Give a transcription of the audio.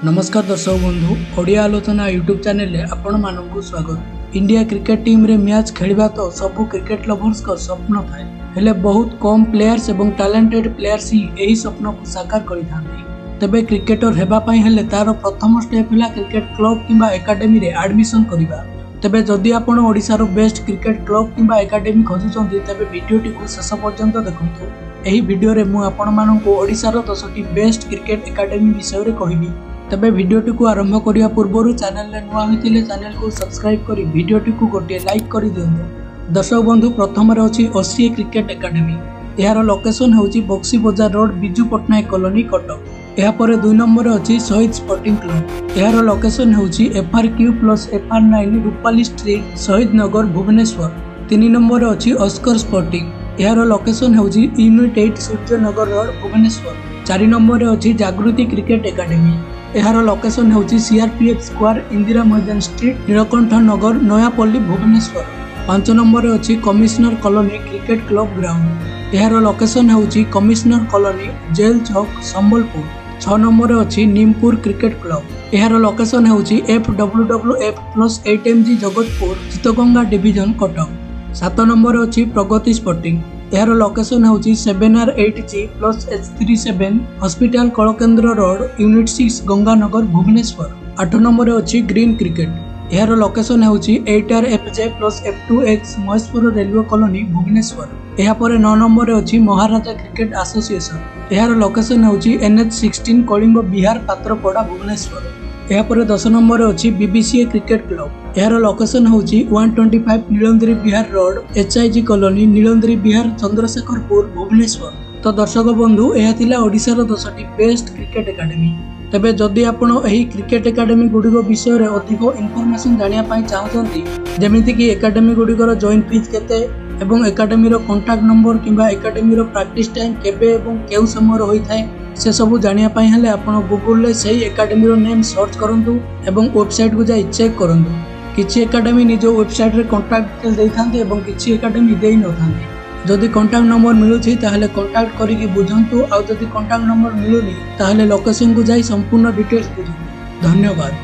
नमस्कार दर्शक बंधु ओडिया आलोचना यूट्यूब चैनल आपण मानक स्वागत। इंडिया क्रिकेट टीम रे मैच खेलिबा तो सबु क्रिकेट लवर्स को स्वप्न थाए, हेले बहुत कम प्लेयर्स एवं टैलेंटेड प्लेयर्स ही एही स्वप्न को साकार करिथांती। तबे क्रिकेटर हेबा पई हेले तार प्रथम स्टेप हैला क्रिकेट क्लब किंबा एकेडमी रे एडमिशन करिबा। तबे जदि आपण ओडिसा रो बेस्ट क्रिकेट क्लब किंबा एकेडमी खोजुचंती तबे वीडियोटी को शेष पर्यंत देखंतु। एही वीडियो रे मु आपण मानकु ओडिसा रो 10टी बेस्ट क्रिकेट एकेडमी विषय रे कहिबी। तबे वीडियोटी को आरंभ करिया पूर्व चैनल रे नुआ होइतिले चैनल को सब्सक्राइब करी वीडियोटी को गोटे लाइक करी दियंतु। दर्शक बंधु प्रथम रे अछि ओसीए क्रिकेट एकेडमी। यार लोकेशन होउची बक्सी बाजार रोड बिजू पटनायक कॉलोनी कटक। या परे 2 नंबर रे अछि शहीद स्पोर्टिंग क्लब। यार लोकेशन होउची FRQ+FR9 रूपाली स्ट्रीट शहीद नगर भुवनेश्वर। 3 नंबर रे अछि अस्कर स्पोर्टिंग। यार लोकेशन होउची unit 8 Suryanagar road Bhubaneswar. 4 number रे अछि जागृति क्रिकेट एकेडमी। यार लोकेशन होउची CRPF square Indira Maidan street Nilkanth Nagar Nayapalli Bhubaneswar. 5 number रे अछि commissioner colony cricket club ground. यार लोकेशन होउची commissioner colony jail Chowk Sambalpur. 6 number रे अछि नीमपुर क्रिकेट क्लब। यार लोकेशन होउची FWWF+8MG Jagatpur Chitganga division Cuttack. 7 number रे अछि प्रगति स्पोर्टिंग। यार लोकेशन होउची 7R8G+H37 hospital Kalakendra road unit 6 Ganganagar Bhubaneswar. 8 number रे अछि ग्रीन क्रिकेट। यार लोकेशन होउची 8RFJ+F2X Maheshpur railway colony Bhubaneswar. या परे 9 नंबर रे अछि महाराजा क्रिकेट एसोसिएशन। यार लोकेशन होउची NH16 कलिंग बिहार पात्रपड़ा भुवनेश्वर। या परे 10 नंबर रे अछि BBCA क्रिकेट क्लब। यार लोकेशन होउची 125 Niladri Bihar road HIG colony Niladri Bihar Chandrasekharpur Bhubaneswar. तो दर्शक बंधु यह थिला ओडिसा रो 10टी बेस्ट क्रिकेट एकेडमी। तबे जदि आपण एही क्रिकेट एकेडमी गुडिको विषय रे अधिक इन्फॉर्मेशन जानिया पई चाहउछंती, जेमिति कि एकेडमी गुडिको रो जॉइन फीस केते एवं एकेडमी रो कांटेक्ट नंबर किंबा एकेडमी रो प्रैक्टिस टाइम केबे एवं केउ समय रो होई थाए से सब जानिया पई हेले आपण गूगल रे सही एकेडमी रो नेम सर्च करंतु एवं वेबसाइट को जाई चेक करंतु। किछि एकेडमी निजो वेबसाइट रे कांटेक्ट डिटेल देइथांते एवं किछि एकेडमी देइ नथांते। जदि कांटेक्ट नंबर मिलुछि ताहले कांटेक्ट करिकि बुझंतु, आ जदि कांटेक्ट नंबर मिलुनी ताहले लोकेशन को जाई संपूर्ण डिटेल्स बुझंतु। धन्यवाद।